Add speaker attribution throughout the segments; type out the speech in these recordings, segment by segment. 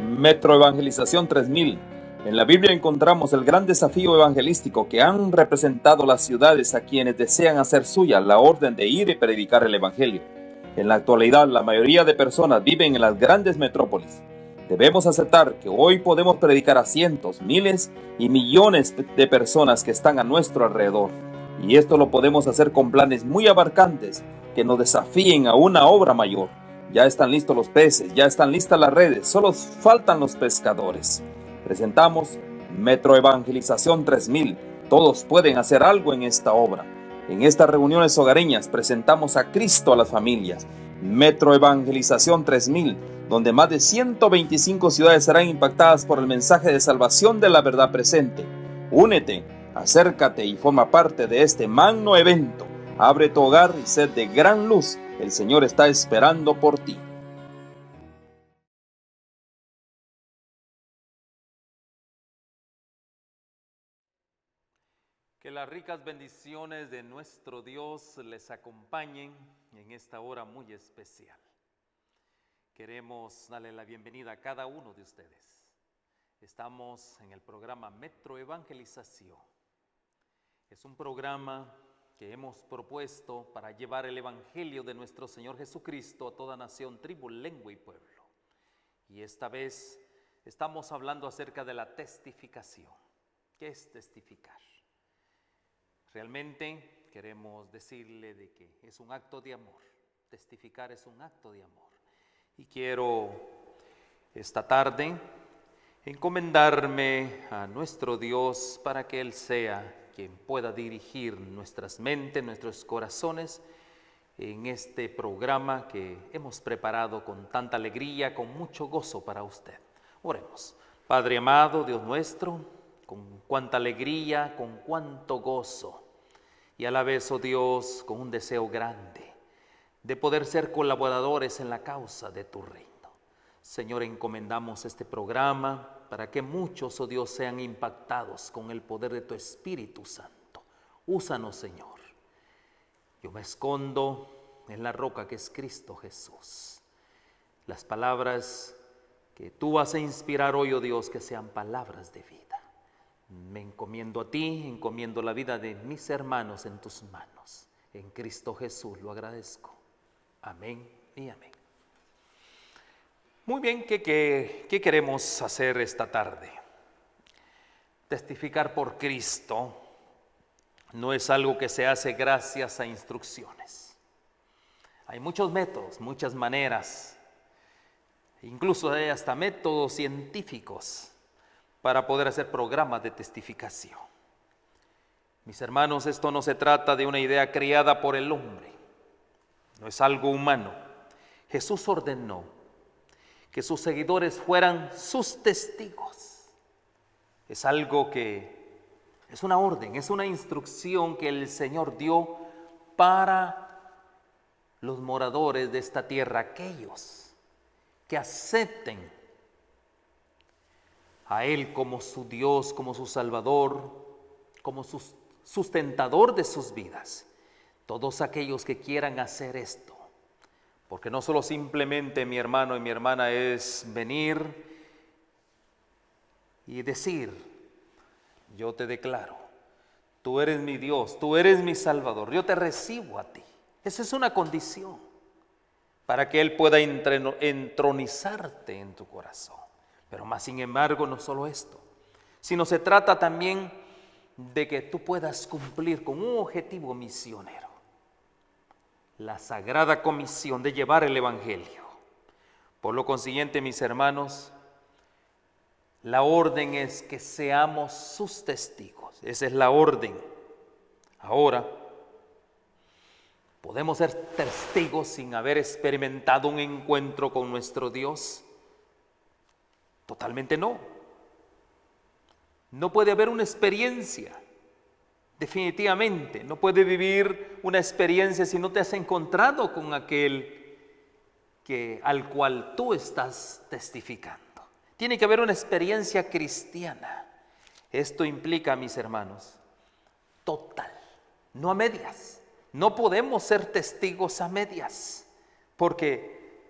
Speaker 1: Metro Evangelización 3000. En la Biblia encontramos el gran desafío evangelístico que han representado las ciudades a quienes desean hacer suya la orden de ir y predicar el Evangelio. En la actualidad, la mayoría de personas viven en las grandes metrópolis. Debemos aceptar que hoy podemos predicar a cientos, miles y millones de personas que están a nuestro alrededor. Y esto lo podemos hacer con planes muy abarcantes que nos desafíen a una obra mayor. Ya están listos los peces, ya están listas las redes, solo faltan los pescadores. Presentamos Metro Evangelización 3000. Todos pueden hacer algo en esta obra. En estas reuniones hogareñas presentamos a Cristo a las familias. Metro Evangelización 3000, donde más de 125 ciudades serán impactadas por el mensaje de salvación de la verdad presente. Únete, acércate y forma parte de este magno evento. Abre tu hogar y sed de gran luz. El Señor está esperando por ti.
Speaker 2: Que las ricas bendiciones de nuestro Dios les acompañen en esta hora muy especial. Queremos darle la bienvenida a cada uno de ustedes. Estamos en el programa Metro Evangelización. Es un programa que hemos propuesto para llevar el Evangelio de nuestro Señor Jesucristo a toda nación, tribu, lengua y pueblo. Y esta vez estamos hablando acerca de la testificación. ¿Qué es testificar? Realmente queremos decirle de que es un acto de amor. Testificar es un acto de amor. Y quiero esta tarde encomendarme a nuestro Dios para que Él sea quien pueda dirigir nuestras mentes, nuestros corazones en este programa que hemos preparado con tanta alegría, con mucho gozo para usted. Oremos. Padre amado, Dios nuestro, con cuánta alegría, con cuánto gozo y a la vez, oh Dios, con un deseo grande de poder ser colaboradores en la causa de tu reino. Señor, encomendamos este programa para que muchos, oh Dios, sean impactados con el poder de tu Espíritu Santo. Úsanos, Señor. Yo me escondo en la roca que es Cristo Jesús. Las palabras que tú vas a inspirar hoy, oh Dios, que sean palabras de vida. Me encomiendo a ti, encomiendo la vida de mis hermanos en tus manos. En Cristo Jesús lo agradezco. Amén y amén. Muy bien, ¿qué queremos hacer esta tarde? Testificar por Cristo no es algo que se hace gracias a instrucciones. Hay muchos métodos, muchas maneras, incluso hay hasta métodos científicos para poder hacer programas de testificación. Mis hermanos, esto no se trata de una idea creada por el hombre, no es algo humano. Jesús ordenó que sus seguidores fueran sus testigos. Es algo que es una orden, es una instrucción que el Señor dio para los moradores de esta tierra, aquellos que acepten a Él como su Dios, como su Salvador, como su sustentador de sus vidas. Todos aquellos que quieran hacer esto, porque no solo simplemente, mi hermano y mi hermana, es venir y decir: yo te declaro, tú eres mi Dios, tú eres mi Salvador, yo te recibo a ti. Esa es una condición para que Él pueda entronizarte en tu corazón. Pero más sin embargo, no solo esto, sino se trata también de que tú puedas cumplir con un objetivo misionero. La sagrada comisión de llevar el Evangelio. Por lo consiguiente, mis hermanos, la orden es que seamos sus testigos. Esa es la orden. Ahora, ¿podemos ser testigos sin haber experimentado un encuentro con nuestro Dios? Totalmente no. No puede haber una experiencia. Definitivamente, no puede vivir una experiencia si no te has encontrado con aquel al cual tú estás testificando. Tiene que haber una experiencia cristiana. Esto implica, mis hermanos, total, no a medias. No podemos ser testigos a medias, porque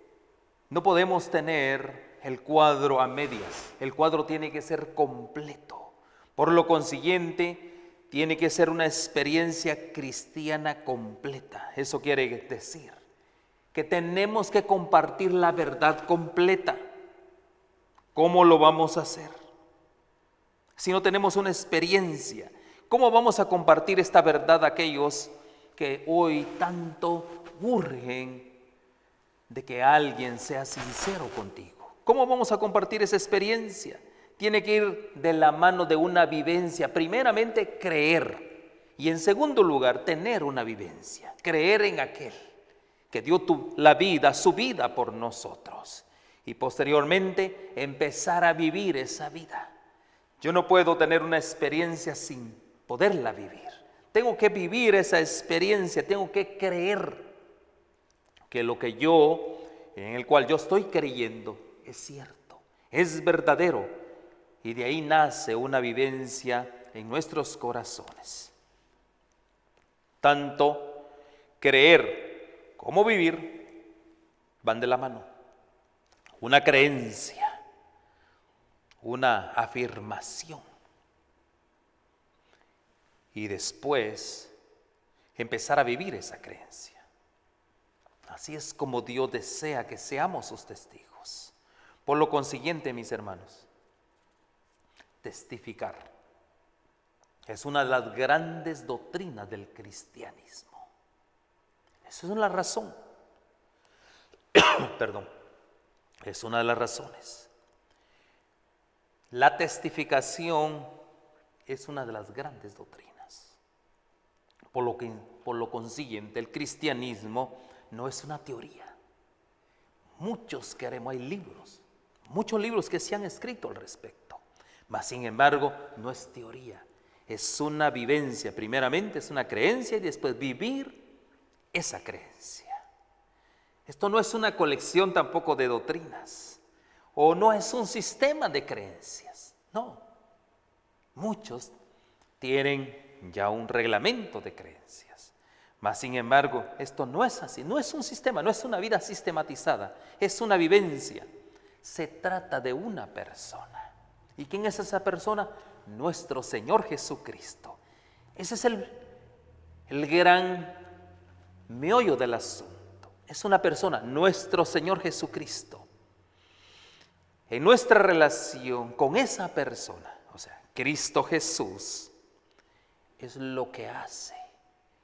Speaker 2: no podemos tener el cuadro a medias, el cuadro tiene que ser completo. Por lo consiguiente, tiene que ser una experiencia cristiana completa. Eso quiere decir que tenemos que compartir la verdad completa. ¿Cómo lo vamos a hacer? Si no tenemos una experiencia, ¿cómo vamos a compartir esta verdad a aquellos que hoy tanto urgen de que alguien sea sincero contigo? ¿Cómo vamos a compartir esa experiencia? Tiene que ir de la mano de una vivencia. Primeramente, creer. Y en segundo lugar, tener una vivencia. Creer en aquel que dio la vida, su vida por nosotros. Y posteriormente, empezar a vivir esa vida. Yo no puedo tener una experiencia sin poderla vivir. Tengo que vivir esa experiencia, tengo que creer que lo que en el cual yo estoy creyendo, es cierto, es verdadero. Y de ahí nace una vivencia en nuestros corazones. Tanto creer como vivir van de la mano. Una creencia, una afirmación. Y después empezar a vivir esa creencia. Así es como Dios desea que seamos sus testigos. Por lo consiguiente, mis hermanos, testificar es una de las grandes doctrinas del cristianismo. Esa es la razón. Perdón. Es una de las razones. La testificación es una de las grandes doctrinas. Por lo consiguiente, el cristianismo no es una teoría. Muchos queremos, hay libros, muchos libros que se han escrito al respecto. Mas, sin embargo, no es teoría, es una vivencia. Primeramente es una creencia y después vivir esa creencia. Esto no es una colección tampoco de doctrinas, o no es un sistema de creencias, no. Muchos tienen ya un reglamento de creencias, mas sin embargo, esto no es así, no es un sistema, no es una vida sistematizada, es una vivencia. Se trata de una persona. ¿Y quién es esa persona? Nuestro Señor Jesucristo. Ese es el gran meollo del asunto. Es una persona, nuestro Señor Jesucristo. En nuestra relación con esa persona, o sea, Cristo Jesús, es lo que hace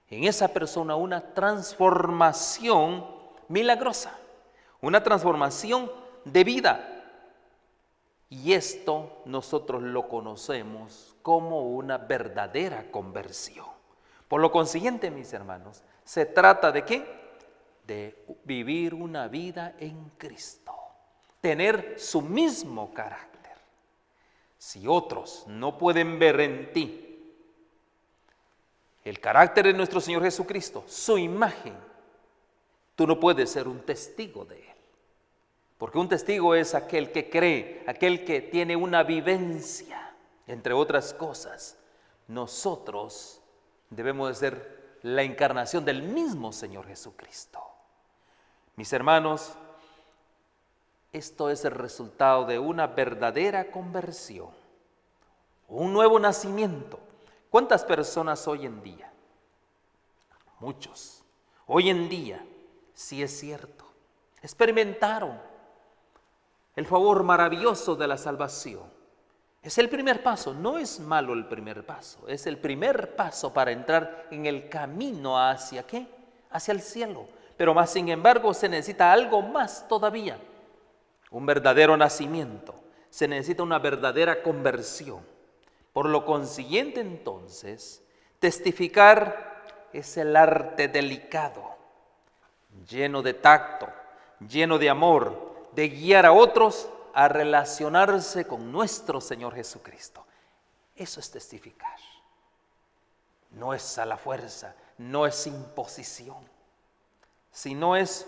Speaker 2: en esa persona una transformación milagrosa, una transformación de vida. Y esto nosotros lo conocemos como una verdadera conversión. Por lo consiguiente, mis hermanos, se trata de ¿qué? De vivir una vida en Cristo, tener su mismo carácter. Si otros no pueden ver en ti el carácter de nuestro Señor Jesucristo, su imagen, tú no puedes ser un testigo de Él. Porque un testigo es aquel que cree, aquel que tiene una vivencia, entre otras cosas. Nosotros debemos de ser la encarnación del mismo Señor Jesucristo. Mis hermanos, esto es el resultado de una verdadera conversión, un nuevo nacimiento. ¿Cuántas personas hoy en día? Muchos. Hoy en día, sí es cierto, experimentaron el favor maravilloso de la salvación. Es el primer paso, no es malo el primer paso, es el primer paso para entrar en el camino hacia ¿qué? Hacia el cielo. Pero más sin embargo se necesita algo más todavía, un verdadero nacimiento, se necesita una verdadera conversión. Por lo consiguiente entonces, testificar es el arte delicado, lleno de tacto, lleno de amor, de guiar a otros a relacionarse con nuestro Señor Jesucristo. Eso es testificar. No es a la fuerza, no es imposición, sino es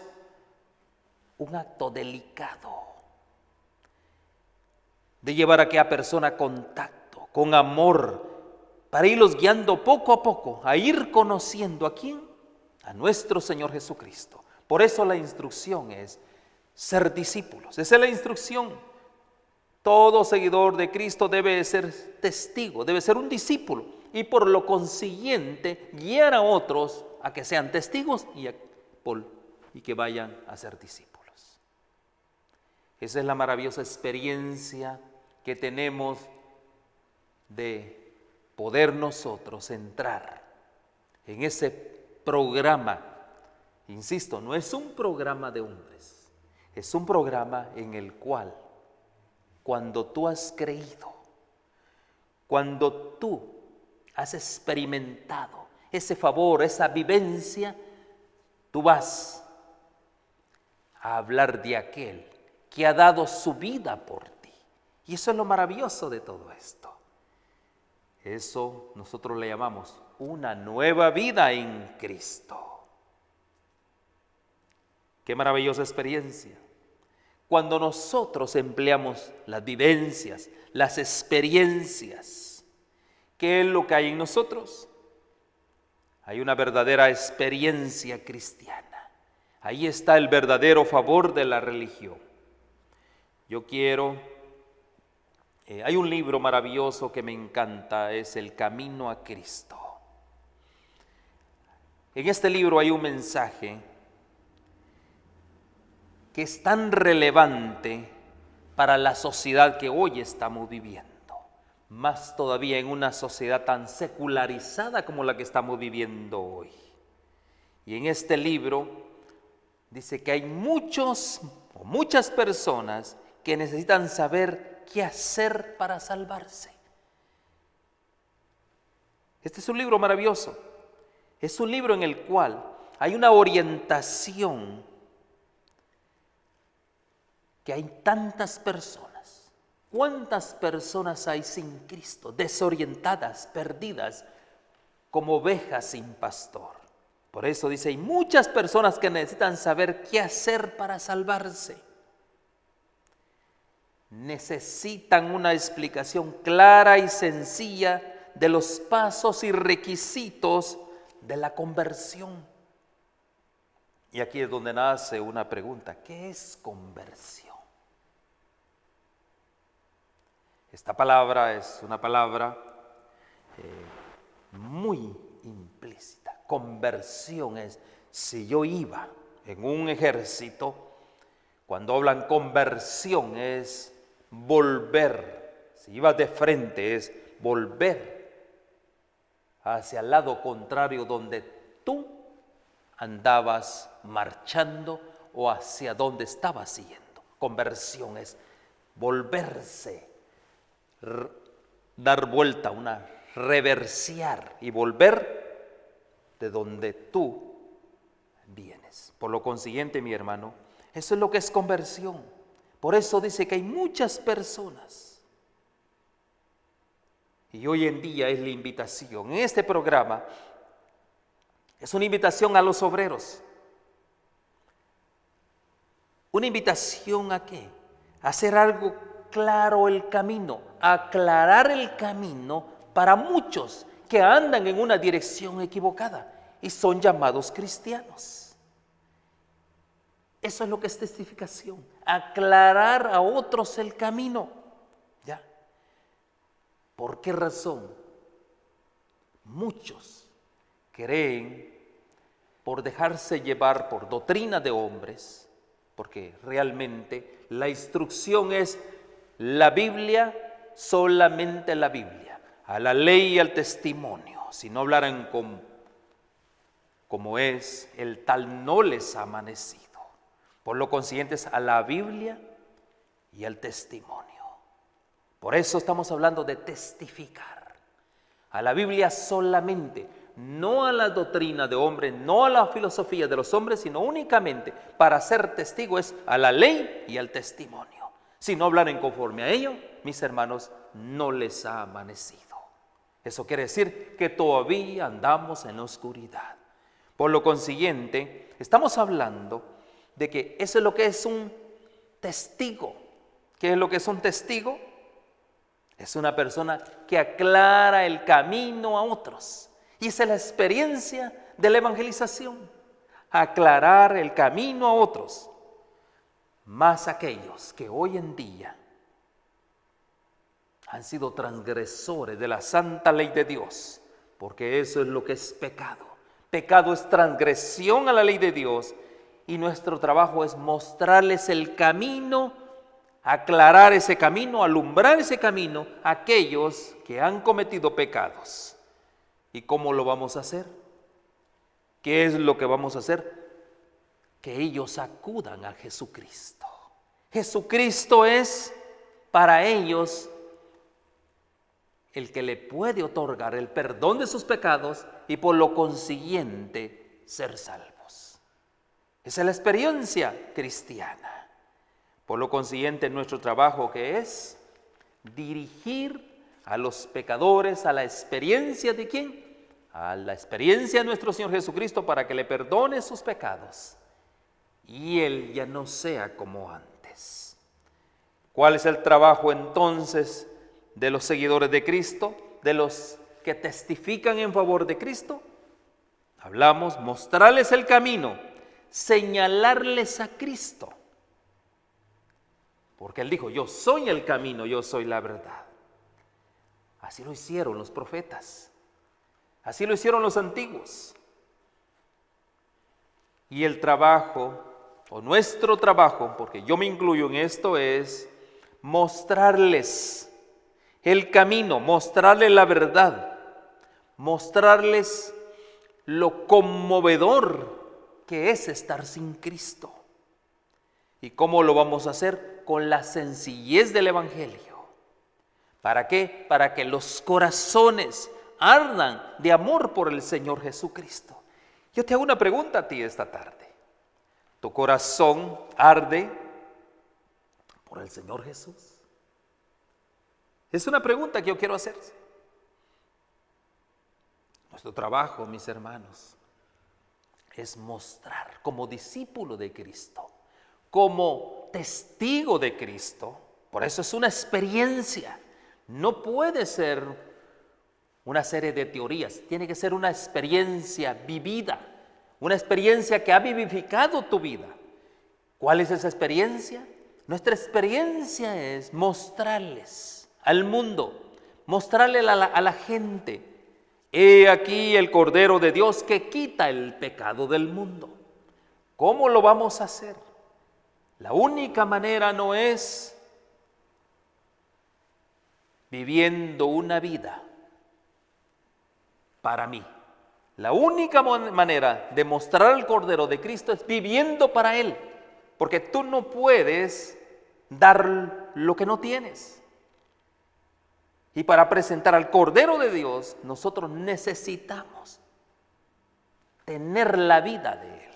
Speaker 2: un acto delicado de llevar a aquella persona a contacto, con amor, para irlos guiando poco a poco, a ir conociendo a quién, a nuestro Señor Jesucristo. Por eso la instrucción es, ser discípulos. Esa es la instrucción. Todo seguidor de Cristo debe ser testigo, debe ser un discípulo y por lo consiguiente guiar a otros a que sean testigos y que vayan a ser discípulos. Esa es la maravillosa experiencia que tenemos de poder nosotros entrar en ese programa. Insisto, no es un programa de hombres, es un programa en el cual cuando tú has creído, cuando tú has experimentado ese favor, esa vivencia, tú vas a hablar de aquel que ha dado su vida por ti. Y eso es lo maravilloso de todo esto. Eso nosotros le llamamos una nueva vida en Cristo. Qué maravillosa experiencia. Cuando nosotros empleamos las vivencias, las experiencias, ¿qué es lo que hay en nosotros? Hay una verdadera experiencia cristiana. Ahí está el verdadero favor de la religión. Hay un libro maravilloso que me encanta, es El Camino a Cristo. En este libro hay un mensaje que es tan relevante para la sociedad que hoy estamos viviendo, más todavía en una sociedad tan secularizada como la que estamos viviendo hoy. Y en este libro dice que hay muchas personas que necesitan saber qué hacer para salvarse. Este es un libro maravilloso. Es un libro en el cual hay una orientación que hay tantas personas. ¿Cuántas personas hay sin Cristo? Desorientadas, perdidas, como ovejas sin pastor. Por eso dice, hay muchas personas que necesitan saber qué hacer para salvarse. Necesitan una explicación clara y sencilla de los pasos y requisitos de la conversión. Y aquí es donde nace una pregunta: ¿qué es conversión? Esta palabra es una palabra muy implícita. Conversión es, si yo iba en un ejército, cuando hablan conversión es volver. Si ibas de frente es volver hacia el lado contrario donde tú andabas marchando o hacia donde estabas yendo. Conversión es volverse, dar vuelta, reversear y volver de donde tú vienes. Por lo consiguiente, mi hermano, eso es lo que es conversión. Por eso dice que hay muchas personas. Y hoy en día es la invitación. En este programa es una invitación a los obreros. Una invitación ¿a qué? A hacer algo claro el camino, aclarar el camino para muchos que andan en una dirección equivocada y son llamados cristianos. Eso es lo que es testificación, aclarar a otros el camino. ¿Ya? ¿Por qué razón? Muchos creen, por dejarse llevar por doctrina de hombres, porque realmente la instrucción es la Biblia, solamente la Biblia, a la ley y al testimonio. Si no hablaran como es, el tal no les ha amanecido. Por lo consiguiente es a la Biblia y al testimonio. Por eso estamos hablando de testificar. A la Biblia solamente, no a la doctrina de hombres, no a la filosofía de los hombres, sino únicamente para ser testigo es a la ley y al testimonio. Si no hablaran conforme a ello, mis hermanos, no les ha amanecido. Eso quiere decir que todavía andamos en la oscuridad. Por lo consiguiente, estamos hablando de que eso es lo que es un testigo. ¿Qué es lo que es un testigo? Es una persona que aclara el camino a otros. Y esa es la experiencia de la evangelización. Aclarar el camino a otros. más aquellos que hoy en día han sido transgresores de la santa ley de Dios, porque eso es lo que es pecado. Pecado es transgresión a la ley de Dios, y nuestro trabajo es mostrarles el camino, aclarar ese camino, alumbrar ese camino a aquellos que han cometido pecados. ¿Y cómo lo vamos a hacer? ¿Qué es lo que vamos a hacer? Que ellos acudan a Jesucristo. Jesucristo es para ellos el que le puede otorgar el perdón de sus pecados y por lo consiguiente ser salvos. Esa es la experiencia cristiana. Por lo consiguiente, nuestro trabajo que es dirigir a los pecadores a la experiencia de ¿quién? A la experiencia de nuestro Señor Jesucristo para que le perdone sus pecados y Él ya no sea como antes. ¿Cuál es el trabajo entonces de los seguidores de Cristo, de los que testifican en favor de Cristo? Hablamos, mostrarles el camino, señalarles a Cristo. Porque Él dijo, yo soy el camino, yo soy la verdad. Así lo hicieron los profetas. Así lo hicieron los antiguos. Y el trabajo, o nuestro trabajo, porque yo me incluyo en esto, es mostrarles el camino, mostrarles la verdad, mostrarles lo conmovedor que es estar sin Cristo. ¿Y cómo lo vamos a hacer? Con la sencillez del Evangelio. ¿Para qué? Para que los corazones ardan de amor por el Señor Jesucristo. Yo te hago una pregunta a ti esta tarde. ¿Tu corazón arde por el Señor Jesús? Es una pregunta que yo quiero hacer. Nuestro trabajo, mis hermanos, es mostrar como discípulo de Cristo, como testigo de Cristo. Por eso es una experiencia. No puede ser una serie de teorías, tiene que ser una experiencia vivida, una experiencia que ha vivificado tu vida. ¿Cuál es esa experiencia? Nuestra experiencia es mostrarles al mundo, mostrarle a la gente, he aquí el Cordero de Dios que quita el pecado del mundo. ¿Cómo lo vamos a hacer? La única manera no es viviendo una vida para mí. La única manera de mostrar al Cordero de Cristo es viviendo para Él, porque tú no puedes dar lo que no tienes. Y para presentar al Cordero de Dios, nosotros necesitamos tener la vida de Él.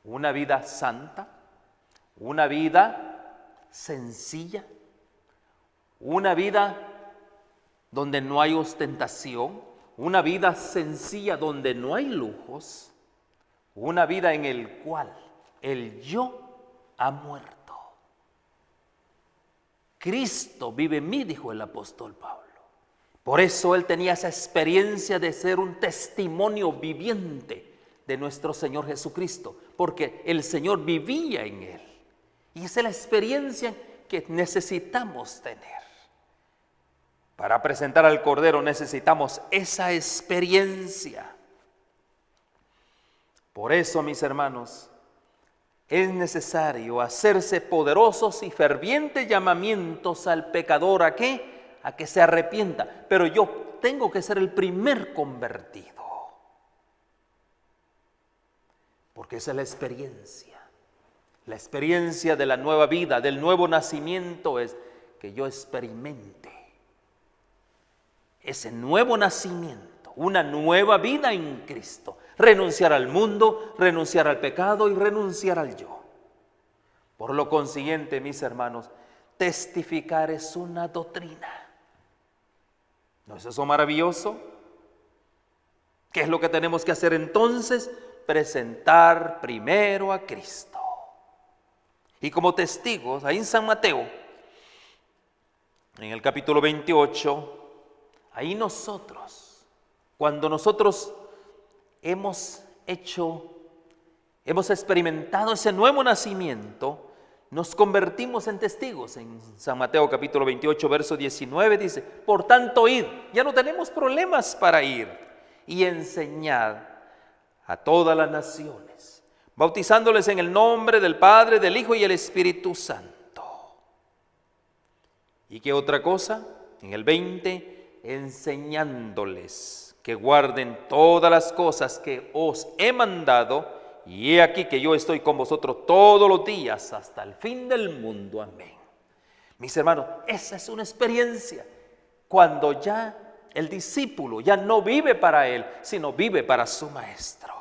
Speaker 2: Una vida santa, una vida sencilla, una vida donde no hay ostentación, una vida sencilla donde no hay lujos, una vida en el cual el yo ha muerto. Cristo vive en mí, dijo el apóstol Pablo. Por eso él tenía esa experiencia de ser un testimonio viviente de nuestro Señor Jesucristo, porque el Señor vivía en él. Y esa es la experiencia que necesitamos tener. Para presentar al Cordero necesitamos esa experiencia. Por eso, mis hermanos, es necesario hacerse poderosos y fervientes llamamientos al pecador. ¿A qué? A que se arrepienta. Pero yo tengo que ser el primer convertido. Porque esa es la experiencia. La experiencia de la nueva vida, del nuevo nacimiento, es que yo experimente ese nuevo nacimiento, una nueva vida en Cristo. Renunciar al mundo, renunciar al pecado y renunciar al yo. Por lo consiguiente, mis hermanos, testificar es una doctrina. ¿No es eso maravilloso? ¿Qué es lo que tenemos que hacer entonces? Presentar primero a Cristo. Y como testigos, ahí en San Mateo, en el capítulo 28, ahí nosotros, cuando nosotros hemos experimentado ese nuevo nacimiento, nos convertimos en testigos. En San Mateo capítulo 28, verso 19 dice, por tanto id, ya no tenemos problemas para ir y enseñar a todas las naciones, bautizándoles en el nombre del Padre, del Hijo y el Espíritu Santo. ¿Y qué otra cosa? En el 20, enseñándoles que guarden todas las cosas que os he mandado, y he aquí que yo estoy con vosotros todos los días hasta el fin del mundo. Amén. Mis hermanos, esa es una experiencia cuando ya el discípulo ya no vive para él, sino vive para su maestro.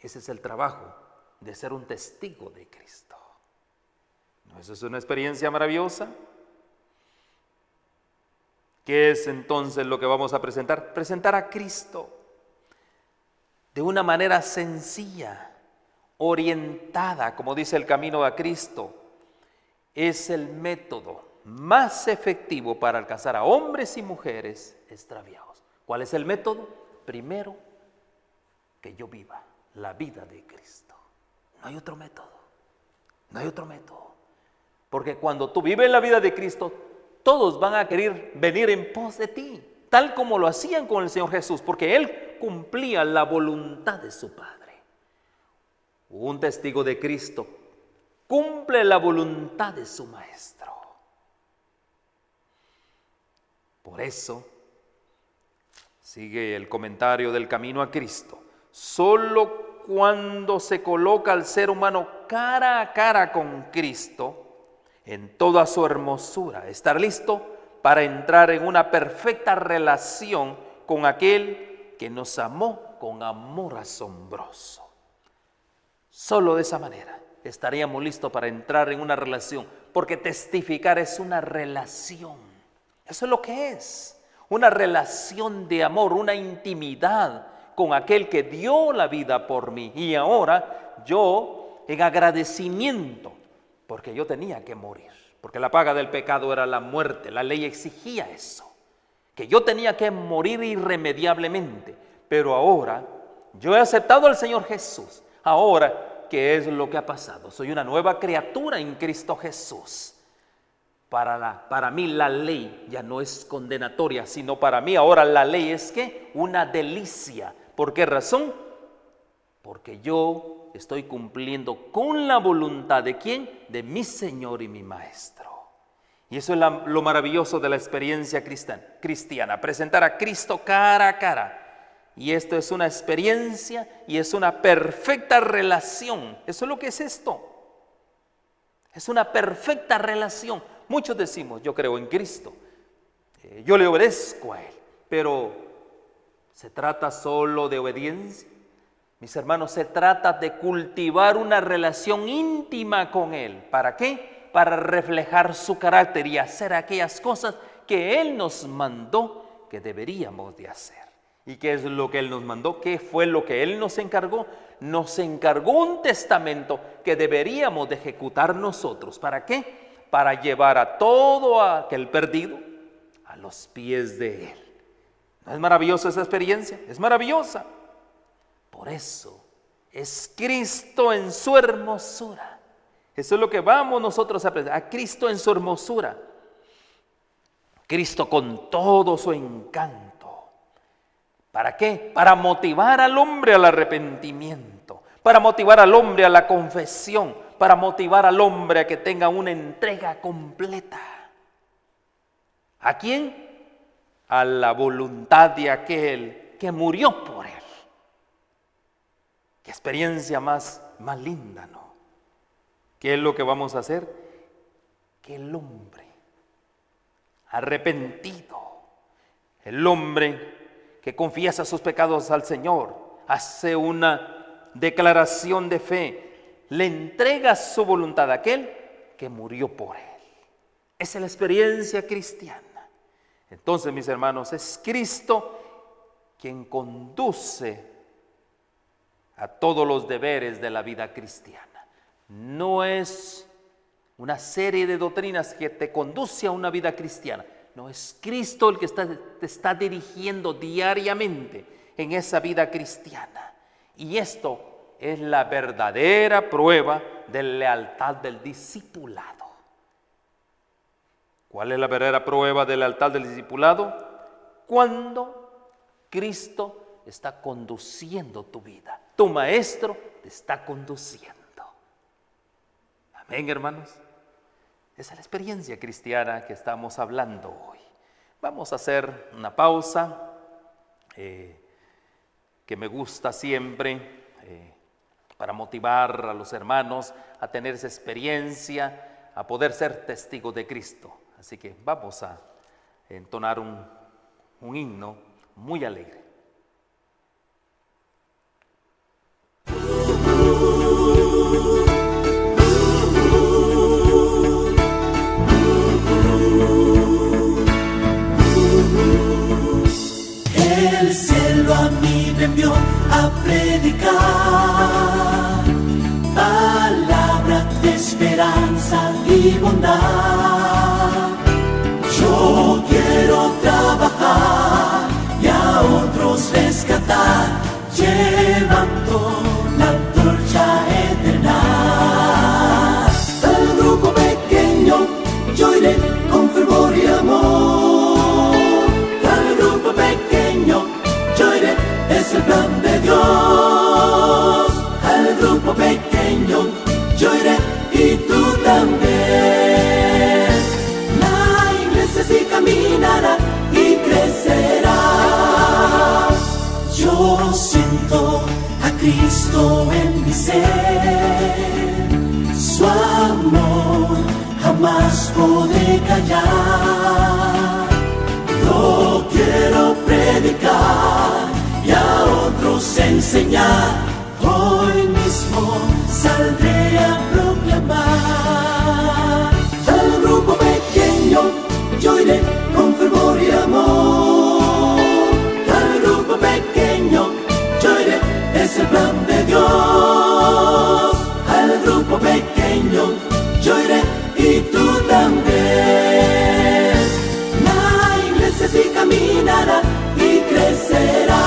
Speaker 2: Ese es el trabajo de ser un testigo de Cristo. ¿No eso es una experiencia maravillosa? ¿Qué es entonces lo que vamos a presentar? Presentar a Cristo de una manera sencilla, orientada, como dice el camino a Cristo. Es el método más efectivo para alcanzar a hombres y mujeres extraviados. ¿Cuál es el método? Primero, que yo viva la vida de Cristo. No hay otro método. No hay otro método. Porque cuando tú vives la vida de Cristo, todos van a querer venir en pos de ti, tal como lo hacían con el Señor Jesús, porque Él cumplía la voluntad de su Padre. Un testigo de Cristo cumple la voluntad de su Maestro. Por eso, sigue el comentario del camino a Cristo. Solo cuando se coloca al ser humano cara a cara con Cristo, en toda su hermosura, estar listo para entrar en una perfecta relación con aquel que nos amó con amor asombroso. Solo de esa manera estaríamos listos para entrar en una relación, porque testificar es una relación. Eso es lo que es, una relación de amor, una intimidad con aquel que dio la vida por mí. Y ahora yo, en agradecimiento, porque yo tenía que morir, porque la paga del pecado era la muerte, la ley exigía eso, que yo tenía que morir irremediablemente, pero ahora yo he aceptado al Señor Jesús. Ahora, ¿qué es lo que ha pasado? Soy una nueva criatura en Cristo Jesús. Para mí la ley ya no es condenatoria, sino para mí ahora la ley es ¿qué? Una delicia. ¿Por qué razón? Porque yo estoy cumpliendo con la voluntad ¿de quién? De mi Señor y mi Maestro. Y eso es lo maravilloso de la experiencia cristiana, presentar a Cristo cara a cara. Y esto es una experiencia y es una perfecta relación. Eso es lo que es esto. Es una perfecta relación. Muchos decimos, yo creo en Cristo, yo le obedezco a Él, pero ¿se trata solo de obediencia? Mis hermanos, se trata de cultivar una relación íntima con Él. ¿Para qué? Para reflejar su carácter y hacer aquellas cosas que Él nos mandó que deberíamos de hacer. ¿Y qué es lo que Él nos mandó? ¿Qué fue lo que Él nos encargó? Nos encargó un testamento que deberíamos de ejecutar nosotros. ¿Para qué? Para llevar a todo aquel perdido a los pies de Él. ¿No es maravillosa esa experiencia? Es maravillosa. Por eso es Cristo en su hermosura. Eso es lo que vamos nosotros a aprender, a Cristo en su hermosura. Cristo con todo su encanto. ¿Para qué? Para motivar al hombre al arrepentimiento, para motivar al hombre a la confesión, para motivar al hombre a que tenga una entrega completa. ¿A quién? A la voluntad de aquel que murió por él. Qué experiencia más linda, ¿no? ¿Qué es lo que vamos a hacer? Que el hombre arrepentido, el hombre que confiesa sus pecados al Señor, hace una declaración de fe, le entrega su voluntad a aquel que murió por él. Esa es la experiencia cristiana. Entonces, mis hermanos, es Cristo quien conduce a todos los deberes de la vida cristiana. No es una serie de doctrinas que te conduce a una vida cristiana. No, es Cristo el que te está dirigiendo diariamente en esa vida cristiana. Y esto es la verdadera prueba de lealtad del discipulado. ¿Cuál es la verdadera prueba de lealtad del discipulado? Cuando Cristo está conduciendo tu vida. Tu maestro te está conduciendo. Amén, hermanos. Esa es la experiencia cristiana que estamos hablando hoy. Vamos a hacer una pausa que me gusta siempre para motivar a los hermanos a tener esa experiencia, a poder ser testigos de Cristo. Así que vamos a entonar un himno muy alegre.
Speaker 3: El cielo a mí me envió a predicar palabra de esperanza y bondad. Yo quiero trabajar y a otros rescatar, llevando la antorcha eterna. Al grupo pequeño yo iré con fervor y amor. Al grupo pequeño yo iré, es el plan de Dios. Al grupo pequeño yo iré y tú también. La iglesia sí caminará y crecerá. Yo siento a Cristo en mi ser, su amor jamás podré callar. Yo quiero predicar y a otros enseñar. Hoy mismo saldré a proclamar. Al grupo pequeño yo iré con fervor y amor. Al grupo pequeño yo iré, es el plan de Dios. Al grupo pequeño yo iré y tú también. La iglesia sí caminará y crecerá.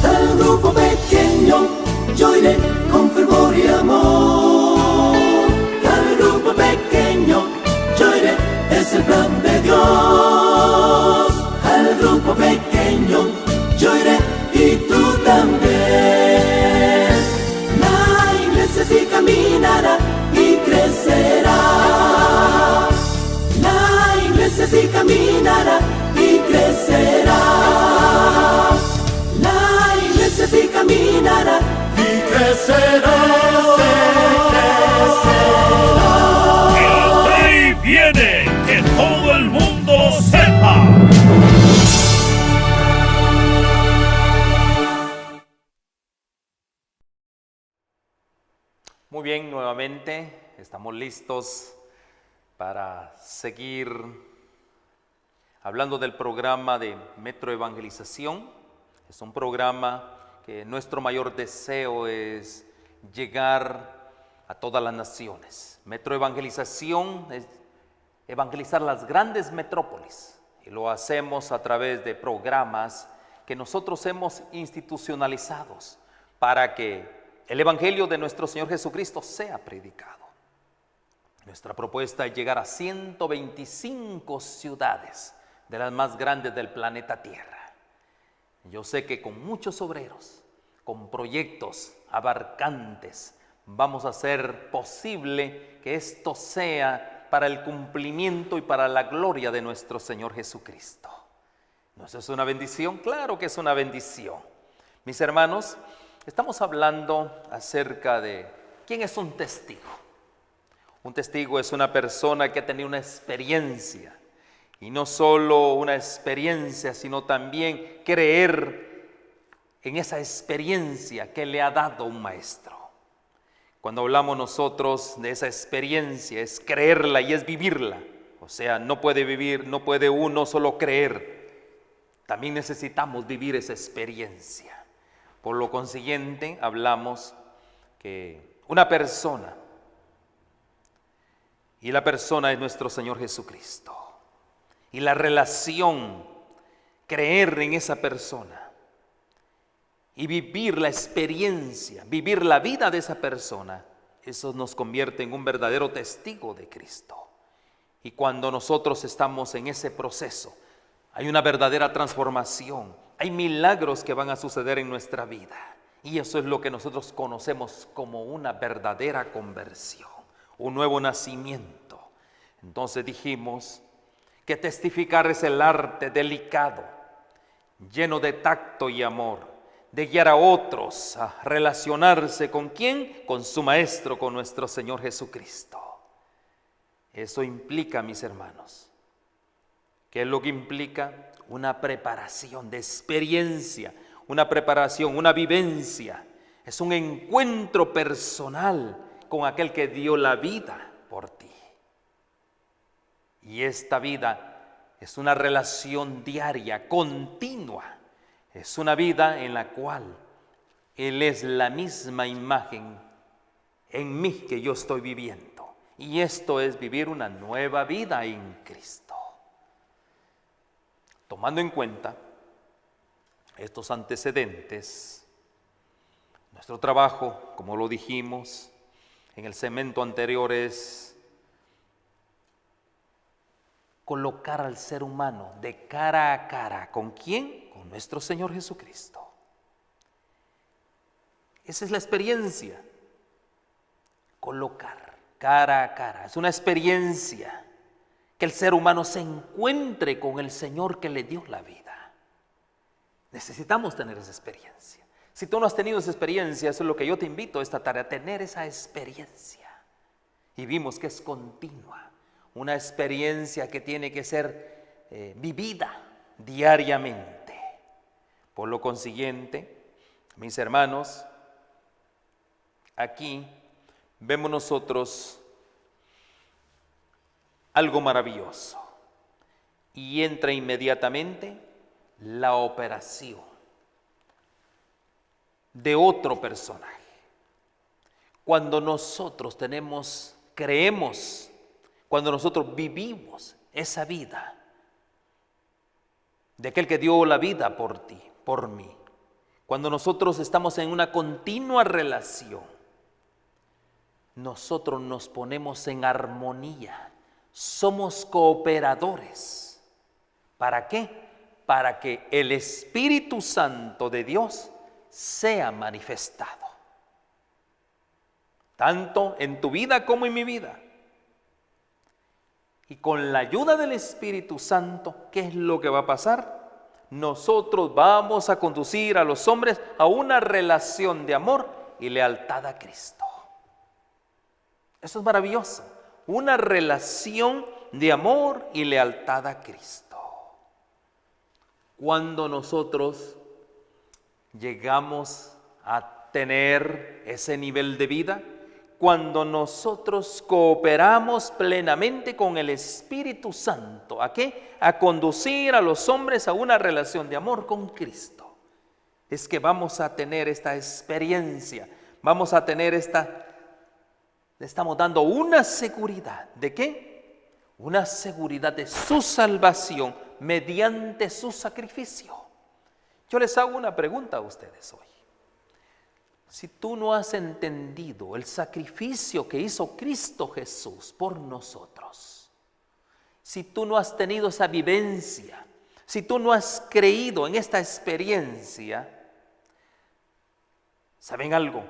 Speaker 3: Al grupo pequeño yo iré con fervor y amor. Al grupo pequeño yo iré, es el plan de Dios. Al grupo pequeño yo iré y tú también. La iglesia sí caminará y crecerá. La iglesia sí caminará y crecerá. La iglesia sí caminará y crecerá.
Speaker 4: El rey viene, que todo el mundo lo sepa.
Speaker 2: Muy bien, nuevamente estamos listos para seguir hablando del programa de Metro Evangelización. Es un programa que nuestro mayor deseo es llegar a todas las naciones. Metro Evangelización es evangelizar las grandes metrópolis y lo hacemos a través de programas que nosotros hemos institucionalizados para que el Evangelio de nuestro Señor Jesucristo sea predicado. Nuestra propuesta es llegar a 125 ciudades de las más grandes del planeta Tierra. Yo sé que con muchos obreros, con proyectos abarcantes, vamos a hacer posible que esto sea para el cumplimiento y para la gloria de nuestro Señor Jesucristo. ¿No es eso una bendición? Claro que es una bendición. Mis hermanos, estamos hablando acerca de quién es un testigo. Un testigo es una persona que ha tenido una experiencia, y no solo una experiencia, sino también creer en esa experiencia que le ha dado un maestro. Cuando hablamos nosotros de esa experiencia, es creerla y es vivirla. O sea, no puede uno solo creer. También necesitamos vivir esa experiencia. Por lo consiguiente, hablamos que una persona, y la persona es nuestro Señor Jesucristo. Y la relación, creer en esa persona y vivir la experiencia, vivir la vida de esa persona, Eso nos convierte en un verdadero testigo de Cristo. Y cuando nosotros estamos en ese proceso, hay una verdadera transformación. Hay milagros que van a suceder en nuestra vida. Y eso es lo que nosotros conocemos como una verdadera conversión, un nuevo nacimiento. Entonces dijimos que testificar es el arte delicado, lleno de tacto y amor, de guiar a otros a relacionarse ¿con quién? Con su Maestro, con nuestro Señor Jesucristo. Eso implica, mis hermanos, ¿qué es lo que implica? Una preparación de experiencia, una preparación, una vivencia. Es un encuentro personal con aquel que dio la vida por ti. Y esta vida es una relación diaria, continua. Es una vida en la cual Él es la misma imagen en mí que yo estoy viviendo. Y esto es vivir una nueva vida en Cristo. Tomando en cuenta estos antecedentes, nuestro trabajo, como lo dijimos en el segmento anterior, es colocar al ser humano de cara a cara. ¿Con quién? Con nuestro Señor Jesucristo. Esa es la experiencia. Colocar cara a cara. Es una experiencia que el ser humano se encuentre con el Señor que le dio la vida. Necesitamos tener esa experiencia. Si tú no has tenido esa experiencia, eso es lo que yo te invito esta tarde, a tener esa experiencia. Y vimos que es continua. Una experiencia que tiene que ser vivida diariamente. Por lo consiguiente, mis hermanos, aquí vemos nosotros algo maravilloso. Y entra inmediatamente la operación de otro personaje. Cuando nosotros creemos, cuando nosotros vivimos esa vida de aquel que dio la vida por ti, por mí, cuando nosotros estamos en una continua relación, nosotros nos ponemos en armonía, somos cooperadores. ¿Para qué? Para que el Espíritu Santo de Dios sea manifestado, tanto en tu vida como en mi vida. Y con la ayuda del Espíritu Santo, ¿qué es lo que va a pasar? Nosotros vamos a conducir a los hombres a una relación de amor y lealtad a Cristo. Eso es maravilloso. Una relación de amor y lealtad a Cristo. Cuando nosotros llegamos a tener ese nivel de vida, cuando nosotros cooperamos plenamente con el Espíritu Santo, ¿a qué? A conducir a los hombres a una relación de amor con Cristo. Es que vamos a tener esta experiencia, vamos a tener le estamos dando una seguridad. ¿De qué? Una seguridad de su salvación mediante su sacrificio. Yo les hago una pregunta a ustedes hoy. Si tú no has entendido el sacrificio que hizo Cristo Jesús por nosotros, si tú no has tenido esa vivencia, si tú no has creído en esta experiencia, ¿saben algo?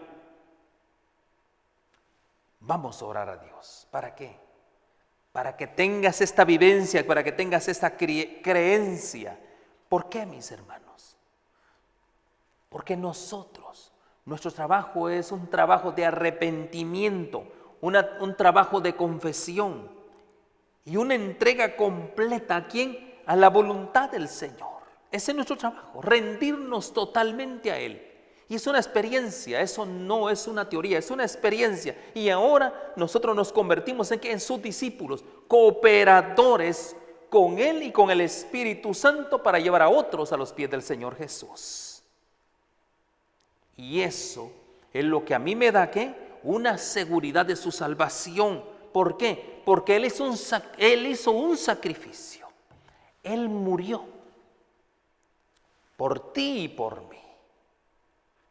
Speaker 2: Vamos a orar a Dios. ¿Para qué? Para que tengas esta vivencia, para que tengas esta creencia. ¿Por qué, mis hermanos? Porque nuestro trabajo es un trabajo de arrepentimiento, un trabajo de confesión y una entrega completa ¿a quién? A la voluntad del Señor. Ese es nuestro trabajo, rendirnos totalmente a Él. Y es una experiencia, eso no es una teoría, es una experiencia. Y ahora nosotros nos convertimos en sus discípulos, cooperadores con Él y con el Espíritu Santo para llevar a otros a los pies del Señor Jesús. Y eso es lo que a mí me da, ¿qué? Una seguridad de su salvación. ¿Por qué? Porque Él hizo un sacrificio. Él murió por ti y por mí.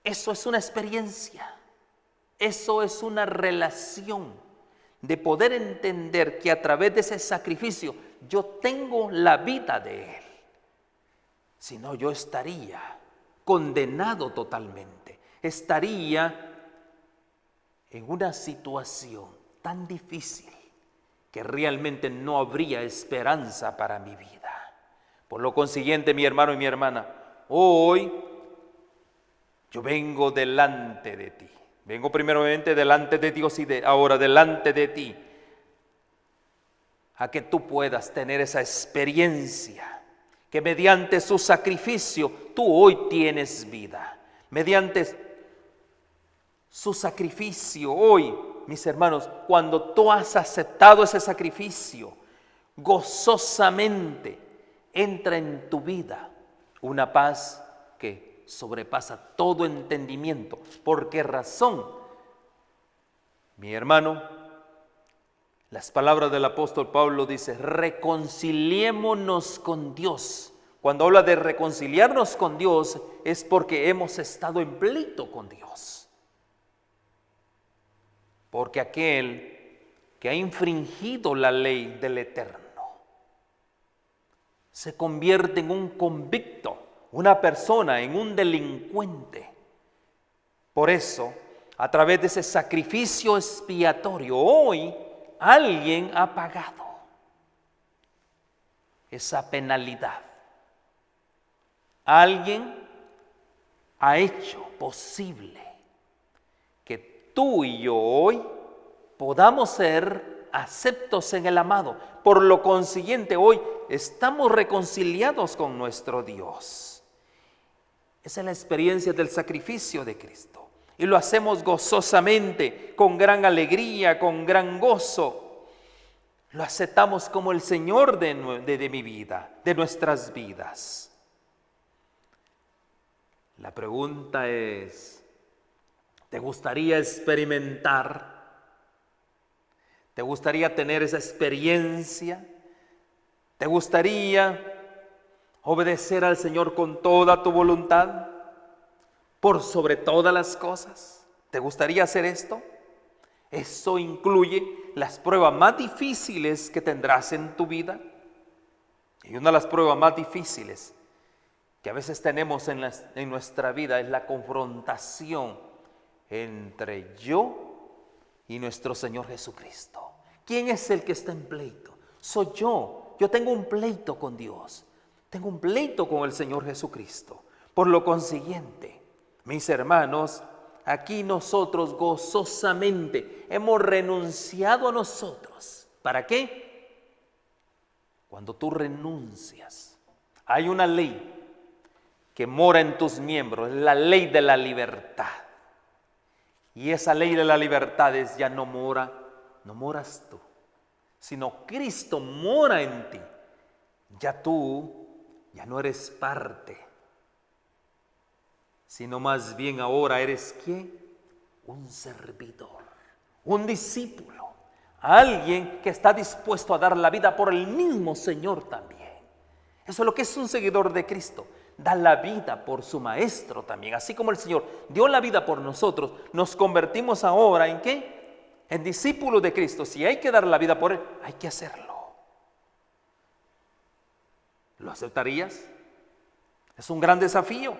Speaker 2: Eso es una experiencia. Eso es una relación de poder entender que a través de ese sacrificio yo tengo la vida de Él. Si no, yo estaría condenado totalmente. Estaría en una situación tan difícil que realmente no habría esperanza para mi vida. Por lo consiguiente, mi hermano y mi hermana, hoy yo vengo delante de ti. Vengo primeramente delante de Dios y ahora delante de ti, a que tú puedas tener esa experiencia, que mediante su sacrificio tú hoy tienes vida. Mediante su sacrificio hoy, mis hermanos, cuando tú has aceptado ese sacrificio, gozosamente entra en tu vida una paz que sobrepasa todo entendimiento. ¿Por qué razón? Mi hermano, las palabras del apóstol Pablo dice, reconciliémonos con Dios. Cuando habla de reconciliarnos con Dios es porque hemos estado en pleito con Dios. Porque aquel que ha infringido la ley del Eterno se convierte en un convicto, una persona, en un delincuente. Por eso, a través de ese sacrificio expiatorio, hoy alguien ha pagado esa penalidad. Alguien ha hecho posible que tú y yo hoy podamos ser aceptos en el amado. Por lo consiguiente, hoy estamos reconciliados con nuestro Dios. Esa es la experiencia del sacrificio de Cristo. Y lo hacemos gozosamente, con gran alegría, con gran gozo. Lo aceptamos como el Señor de mi vida, de nuestras vidas. La pregunta es, ¿te gustaría experimentar? ¿Te gustaría tener esa experiencia? ¿Te gustaría obedecer al Señor con toda tu voluntad, por sobre todas las cosas? ¿Te gustaría hacer esto? Eso incluye las pruebas más difíciles que tendrás en tu vida. Y una de las pruebas más difíciles que a veces tenemos en nuestra vida es la confrontación entre yo y nuestro Señor Jesucristo. ¿Quién es el que está en pleito? Soy yo. Yo tengo un pleito con Dios. Tengo un pleito con el Señor Jesucristo. Por lo consiguiente, mis hermanos, aquí nosotros gozosamente hemos renunciado a nosotros. ¿Para qué? Cuando tú renuncias, hay una ley que mora en tus miembros, la ley de la libertad. Y esa ley de la libertad es ya no moras tú, sino Cristo mora en ti. Ya tú ya no eres parte, sino más bien ahora eres ¿quién? Un servidor, un discípulo, alguien que está dispuesto a dar la vida por el mismo Señor también. Eso es lo que es un seguidor de Cristo, da la vida por su Maestro también. Así como el Señor dio la vida por nosotros, nos convertimos ahora ¿en qué? En discípulos de Cristo. Si hay que dar la vida por Él, hay que hacerlo. ¿Lo aceptarías? Es un gran desafío.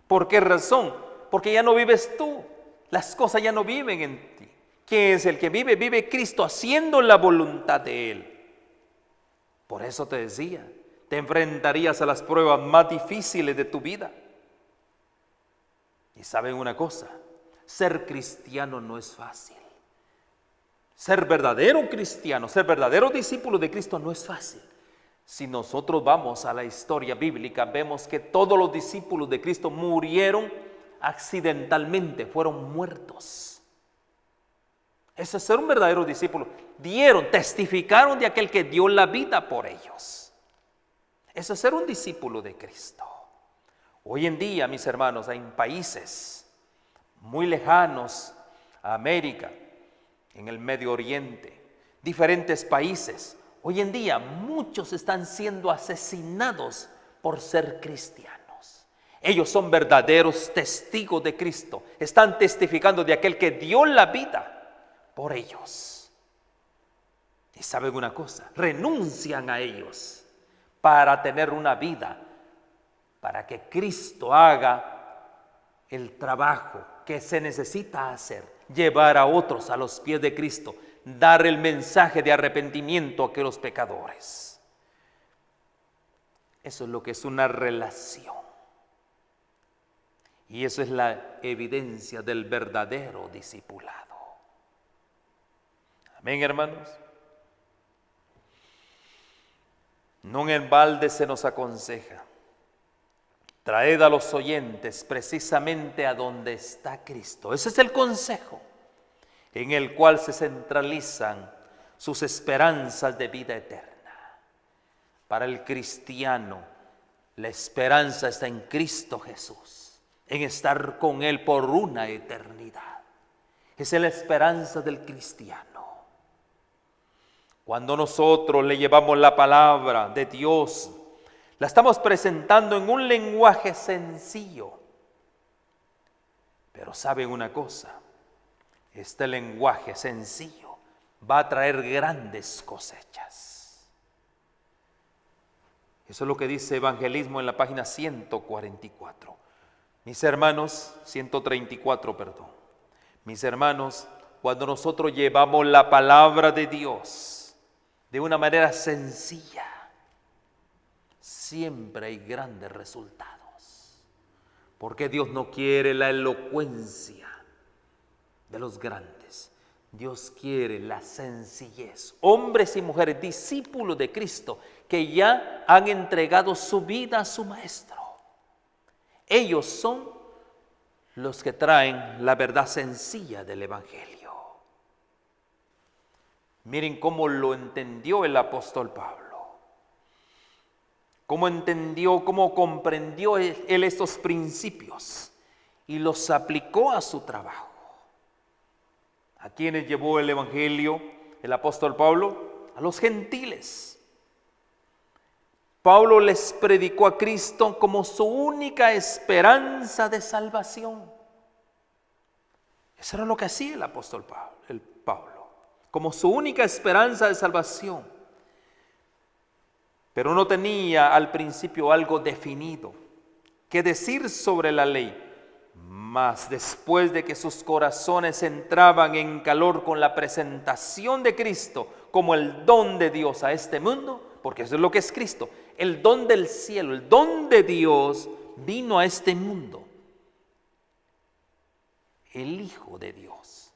Speaker 2: ¿Por qué razón? Porque ya no vives tú. Las cosas ya no viven en ti. ¿Quién es el que vive? Vive Cristo haciendo la voluntad de Él. Por eso te decía, te enfrentarías a las pruebas más difíciles de tu vida. Y saben una cosa, ser cristiano no es fácil. Ser verdadero cristiano, ser verdadero discípulo de Cristo no es fácil. Si nosotros vamos a la historia bíblica, vemos que todos los discípulos de Cristo murieron accidentalmente, fueron muertos. Eso es ser un verdadero discípulo. Testificaron de aquel que dio la vida por ellos. Eso es ser un discípulo de Cristo. Hoy en día, mis hermanos, hay países muy lejanos a América, en el Medio Oriente, diferentes países. Hoy en día muchos están siendo asesinados por ser cristianos. Ellos son verdaderos testigos de Cristo. Están testificando de aquel que dio la vida por ellos. Y saben una cosa, renuncian a ellos para tener una vida, para que Cristo haga el trabajo que se necesita hacer, llevar a otros a los pies de Cristo, dar el mensaje de arrepentimiento a aquellos pecadores. Eso es lo que es una relación. Y eso es la evidencia del verdadero discipulado. Amén, hermanos. No en balde se nos aconseja: traed a los oyentes precisamente a donde está Cristo. Ese es el consejo en el cual se centralizan sus esperanzas de vida eterna. Para el cristiano, la esperanza está en Cristo Jesús, en estar con Él por una eternidad. Esa es la esperanza del cristiano. Cuando nosotros le llevamos la palabra de Dios, la estamos presentando en un lenguaje sencillo. Pero ¿saben una cosa? Este lenguaje sencillo va a traer grandes cosechas. Eso es lo que dice Evangelismo en la página 144. Mis hermanos, 134, perdón. Mis hermanos, cuando nosotros llevamos la palabra de Dios de una manera sencilla, siempre hay grandes resultados. Porque Dios no quiere la elocuencia de los grandes. Dios quiere la sencillez. Hombres y mujeres, discípulos de Cristo, que ya han entregado su vida a su Maestro. Ellos son los que traen la verdad sencilla del Evangelio. Miren cómo lo entendió el apóstol Pablo. Cómo entendió, cómo comprendió él estos principios y los aplicó a su trabajo. ¿A quiénes llevó el Evangelio el apóstol Pablo? A los gentiles. Pablo les predicó a Cristo como su única esperanza de salvación. Eso era lo que hacía el apóstol Pablo, como su única esperanza de salvación. Pero no tenía al principio algo definido que decir sobre la ley. Mas después de que sus corazones entraban en calor con la presentación de Cristo como el don de Dios a este mundo, porque eso es lo que es Cristo, el don del cielo, el don de Dios vino a este mundo. El Hijo de Dios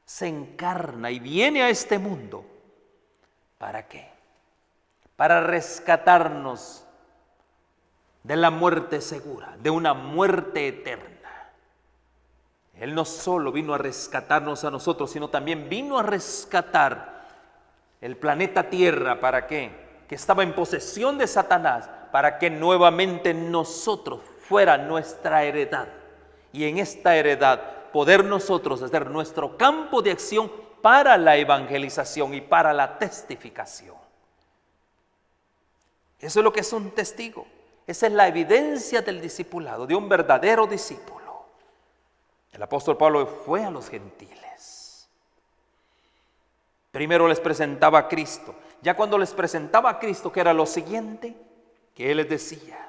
Speaker 2: se encarna y viene a este mundo. ¿Para qué? Para rescatarnos de la muerte segura, de una muerte eterna. Él no solo vino a rescatarnos a nosotros, sino también vino a rescatar el planeta Tierra. ¿Para qué? Que estaba en posesión de Satanás, para que nuevamente nosotros fuera nuestra heredad. Y en esta heredad poder nosotros hacer nuestro campo de acción para la evangelización y para la testificación. Eso es lo que es un testigo. Esa es la evidencia del discipulado, de un verdadero discípulo. El apóstol Pablo fue a los gentiles. Primero les presentaba a Cristo. Ya cuando les presentaba a Cristo, que era lo siguiente que él les decía,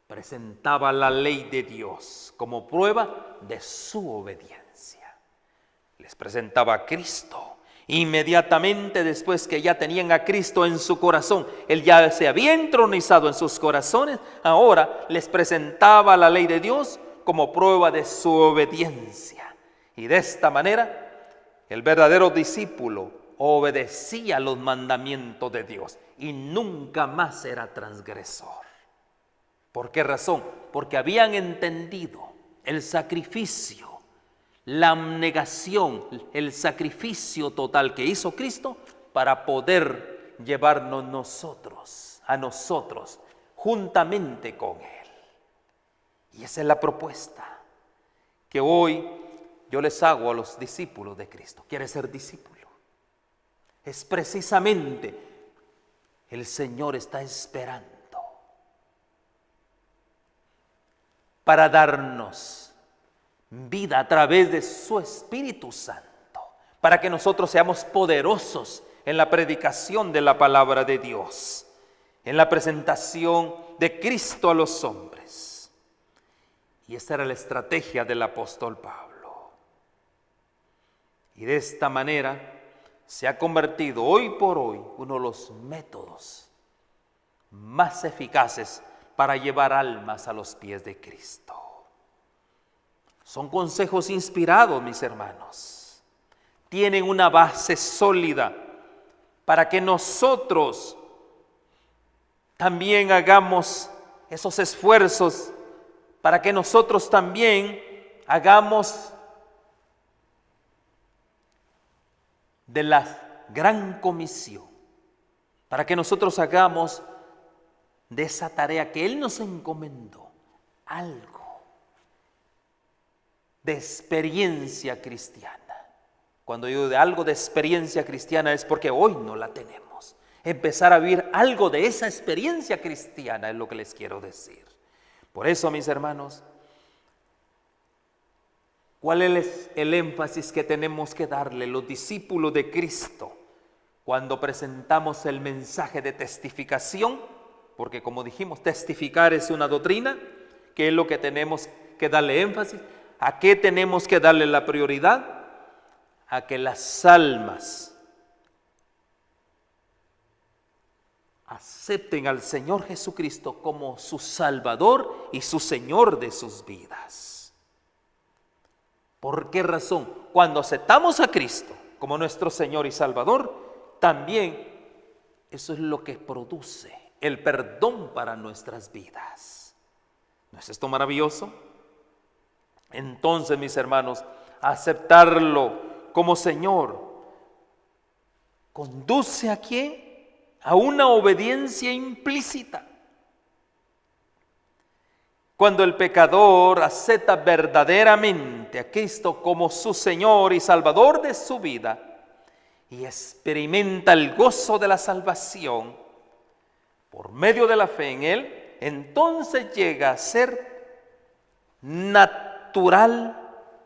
Speaker 2: presentaba la ley de Dios como prueba de su obediencia. Les presentaba a Cristo. Inmediatamente después que ya tenían a Cristo en su corazón, Él ya se había entronizado en sus corazones, ahora les presentaba la ley de Dios como prueba de su obediencia. Y de esta manera, el verdadero discípulo obedecía los mandamientos de Dios y nunca más era transgresor. ¿Por qué razón? Porque habían entendido el sacrificio, la abnegación, el sacrificio total que hizo Cristo para poder llevarnos a nosotros, juntamente con Él. Y esa es la propuesta que hoy yo les hago a los discípulos de Cristo. ¿Quieres ser discípulo? Es precisamente el Señor está esperando para darnos vida a través de su Espíritu Santo, para que nosotros seamos poderosos en la predicación de la palabra de Dios, en la presentación de Cristo a los hombres. Y esa era la estrategia del apóstol Pablo. Y de esta manera se ha convertido hoy por hoy uno de los métodos más eficaces para llevar almas a los pies de Cristo. Son consejos inspirados, mis hermanos. Tienen una base sólida para que nosotros también hagamos esos esfuerzos, para que nosotros también hagamos de la gran comisión, para que nosotros hagamos de esa tarea que Él nos encomendó algo de experiencia cristiana. Cuando yo digo de algo de experiencia cristiana es porque hoy no la tenemos. Empezar a vivir algo de esa experiencia cristiana es lo que les quiero decir. Por eso, mis hermanos, ¿cuál es el énfasis que tenemos que darle los discípulos de Cristo cuando presentamos el mensaje de testificación? Porque como dijimos, testificar es una doctrina. ¿Qué es lo que tenemos que darle énfasis? ¿A qué tenemos que darle la prioridad? A que las almas acepten al Señor Jesucristo como su Salvador y su Señor de sus vidas. ¿Por qué razón? Cuando aceptamos a Cristo como nuestro Señor y Salvador, también eso es lo que produce el perdón para nuestras vidas. ¿No es esto maravilloso? Entonces, mis hermanos, aceptarlo como Señor conduce ¿a qué? A una obediencia implícita. Cuando el pecador acepta verdaderamente a Cristo como su Señor y Salvador de su vida y experimenta el gozo de la salvación por medio de la fe en Él, entonces llega a ser natural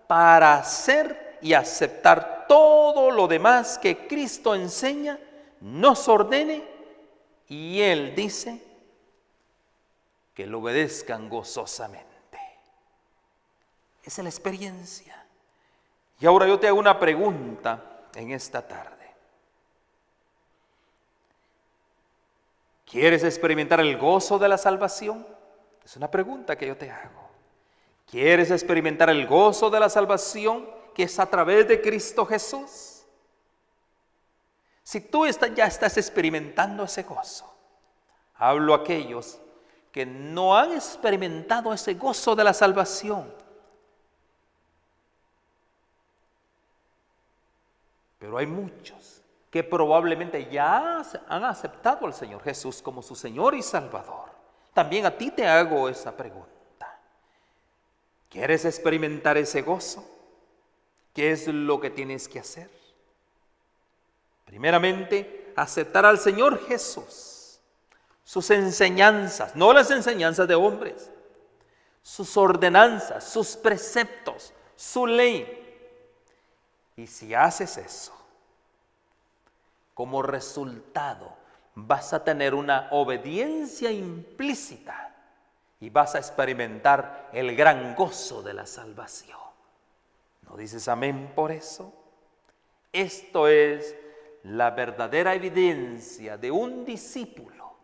Speaker 2: para hacer y aceptar todo lo demás que Cristo enseña, nos ordene, y Él dice que lo obedezcan gozosamente. Esa es la experiencia. Y ahora yo te hago una pregunta en esta tarde. ¿Quieres experimentar el gozo de la salvación? Es una pregunta que yo te hago. ¿Quieres experimentar el gozo de la salvación que es a través de Cristo Jesús? Si tú ya estás experimentando ese gozo, hablo a aquellos que no han experimentado ese gozo de la salvación, pero hay muchos que probablemente ya han aceptado al Señor Jesús como su Señor y Salvador. También a ti te hago esa pregunta. ¿Quieres experimentar ese gozo? ¿Qué es lo que tienes que hacer? Primeramente, aceptar al Señor Jesús, sus enseñanzas, no las enseñanzas de hombres, sus ordenanzas, sus preceptos, su ley. Y si haces eso, como resultado vas a tener una obediencia implícita y vas a experimentar el gran gozo de la salvación. ¿No dices amén por eso? Esto es la verdadera evidencia de un discípulo,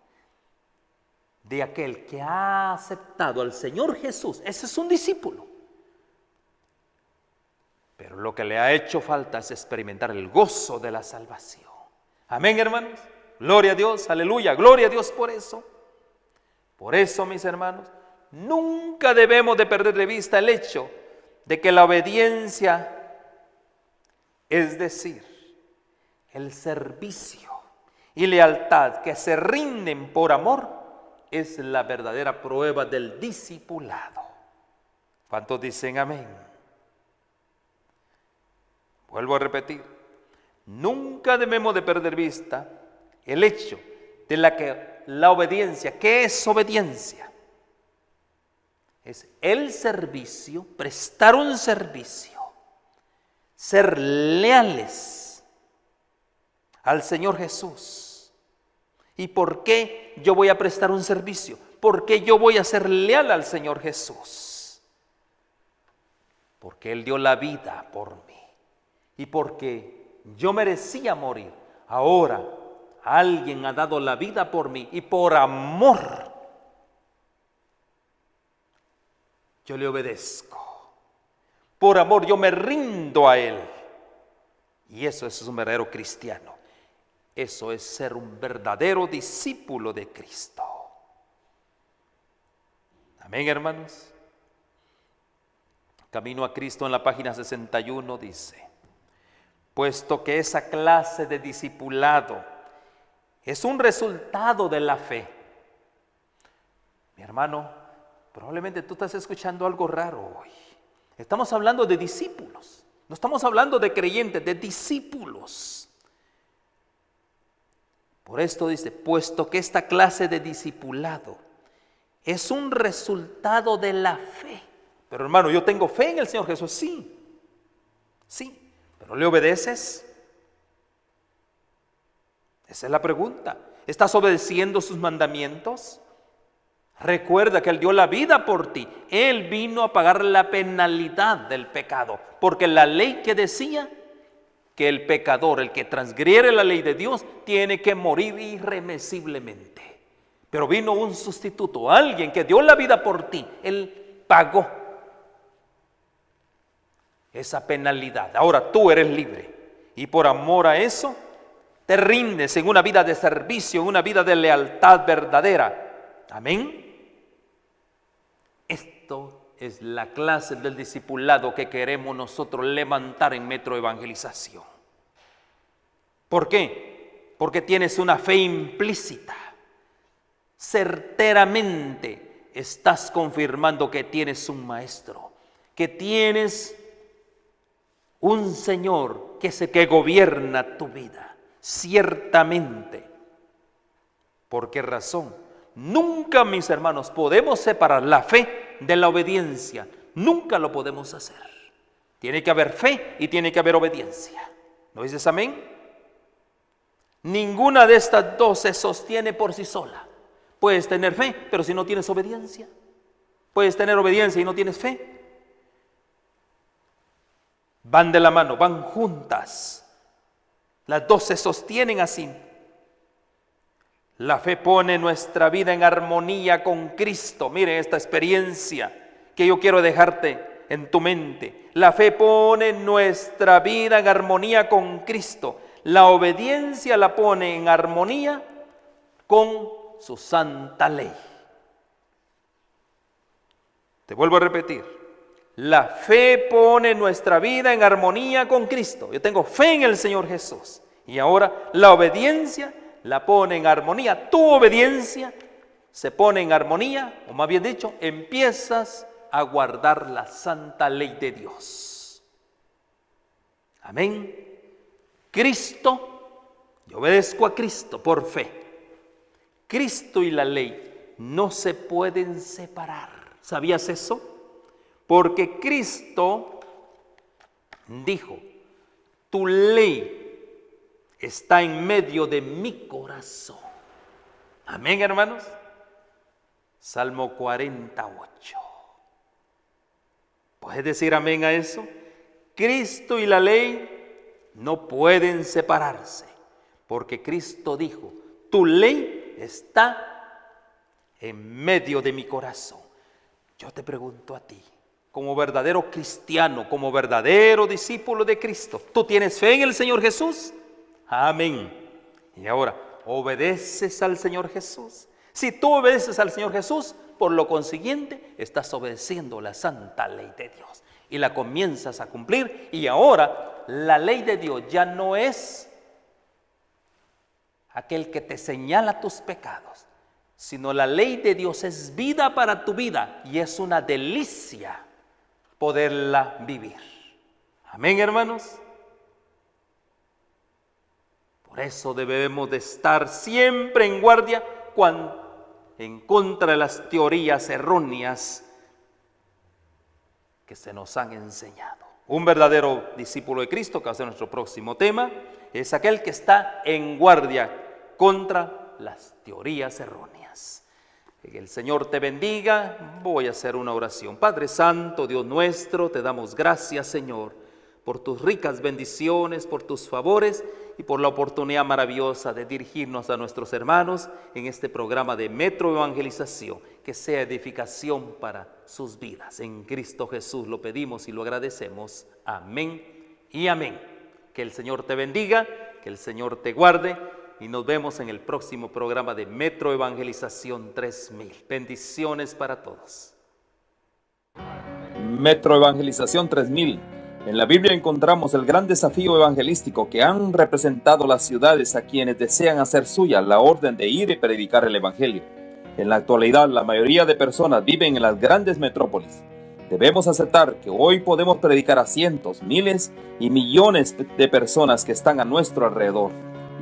Speaker 2: de aquel que ha aceptado al Señor Jesús. Ese es un discípulo. Pero lo que le ha hecho falta es experimentar el gozo de la salvación. Amén, hermanos. Gloria a Dios, aleluya, gloria a Dios por eso. Por eso, mis hermanos, nunca debemos de perder de vista el hecho de que la obediencia, es decir, el servicio y lealtad que se rinden por amor, es la verdadera prueba del discipulado. ¿Cuántos dicen amén? Vuelvo a repetir, nunca debemos de perder vista el hecho de la obediencia. ¿Qué es obediencia? Es el servicio, prestar un servicio, ser leales al Señor Jesús. ¿Y por qué yo voy a prestar un servicio? ¿Por qué yo voy a ser leal al Señor Jesús? Porque Él dio la vida por mí y porque yo merecía morir. Ahora alguien ha dado la vida por mí y por amor yo le obedezco. Por amor yo me rindo a Él. Y eso es un verdadero cristiano. Eso es ser un verdadero discípulo de Cristo. Amén, hermanos. Camino a Cristo en la página 61 dice: puesto que esa clase de discipulado es un resultado de la fe. Mi hermano, probablemente tú estás escuchando algo raro hoy. Estamos hablando de discípulos. No estamos hablando de creyentes, de discípulos. Por esto dice, puesto que esta clase de discipulado es un resultado de la fe. Pero hermano, yo tengo fe en el Señor Jesús, sí. Sí, pero ¿le obedeces? Esa es la pregunta. ¿Estás obedeciendo sus mandamientos? Recuerda que Él dio la vida por ti. Él vino a pagar la penalidad del pecado. Porque la ley que decía que el pecador, el que transgrede la ley de Dios, tiene que morir irremisiblemente. Pero vino un sustituto, alguien que dio la vida por ti. Él pagó esa penalidad. Ahora tú eres libre. Y por amor a eso, te rindes en una vida de servicio, en una vida de lealtad verdadera. Amén. Esto es la clase del discipulado que queremos nosotros levantar en Metro Evangelización. ¿Por qué? Porque tienes una fe implícita. Certeramente estás confirmando que tienes un maestro, que tienes un Señor que es el que gobierna tu vida. Ciertamente. ¿Por qué razón? Nunca, mis hermanos, podemos separar la fe de la obediencia. Nunca lo podemos hacer. Tiene que haber fe y tiene que haber obediencia. ¿No dices amén? Ninguna de estas dos se sostiene por sí sola. Puedes tener fe, pero si no tienes obediencia. Puedes tener obediencia y no tienes fe. Van de la mano, van juntas. Las dos se sostienen así. La fe pone nuestra vida en armonía con Cristo. Mire esta experiencia que yo quiero dejarte en tu mente. La fe pone nuestra vida en armonía con Cristo. La obediencia la pone en armonía con su santa ley. Te vuelvo a repetir. La fe pone nuestra vida en armonía con Cristo. Yo tengo fe en el Señor Jesús. Y ahora la obediencia la pone en armonía. Tu obediencia se pone en armonía, o más bien dicho, empiezas a guardar la santa ley de Dios. Amén. Cristo, yo obedezco a Cristo por fe. Cristo y la ley no se pueden separar. ¿Sabías eso? Porque Cristo dijo, tu ley está en medio de mi corazón. Amén, hermanos. Salmo 48. ¿Puedes decir amén a eso? Cristo y la ley no pueden separarse, porque Cristo dijo, tu ley está en medio de mi corazón. Yo te pregunto a ti, como verdadero cristiano, como verdadero discípulo de Cristo, ¿tú tienes fe en el Señor Jesús? Amén. Y ahora, ¿obedeces al Señor Jesús? Si tú obedeces al Señor Jesús, por lo consiguiente, estás obedeciendo la santa ley de Dios. Y la comienzas a cumplir. Y ahora, la ley de Dios ya no es aquel que te señala tus pecados, sino la ley de Dios es vida para tu vida. Y es una delicia poderla vivir. Amén, hermanos. Por eso debemos de estar siempre en guardia en contra de las teorías erróneas que se nos han enseñado. Un verdadero discípulo de Cristo, que va a ser nuestro próximo tema, es aquel que está en guardia contra las teorías erróneas. Que el Señor te bendiga. Voy a hacer una oración. Padre Santo, Dios nuestro, te damos gracias, Señor, por tus ricas bendiciones, por tus favores y por la oportunidad maravillosa de dirigirnos a nuestros hermanos en este programa de Metro Evangelización, que sea edificación para sus vidas. En Cristo Jesús lo pedimos y lo agradecemos. Amén y amén. Que el Señor te bendiga, que el Señor te guarde y nos vemos en el próximo programa de Metro Evangelización 3000. Bendiciones para todos.
Speaker 1: Metro Evangelización 3000. En la Biblia encontramos el gran desafío evangelístico que han representado las ciudades a quienes desean hacer suya la orden de ir y predicar el Evangelio. En la actualidad, la mayoría de personas viven en las grandes metrópolis. Debemos aceptar que hoy podemos predicar a cientos, miles y millones de personas que están a nuestro alrededor.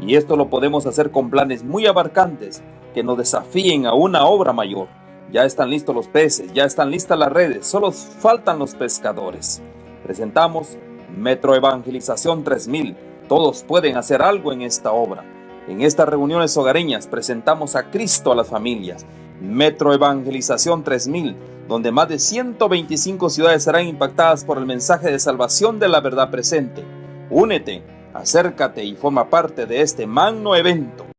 Speaker 1: Y esto lo podemos hacer con planes muy abarcantes que nos desafíen a una obra mayor. Ya están listos los peces, ya están listas las redes, solo faltan los pescadores. Presentamos Metro Evangelización 3000. Todos pueden hacer algo en esta obra. En estas reuniones hogareñas presentamos a Cristo a las familias. Metro Evangelización 3000, donde más de 125 ciudades serán impactadas por el mensaje de salvación de la verdad presente. Únete, acércate y forma parte de este magno evento.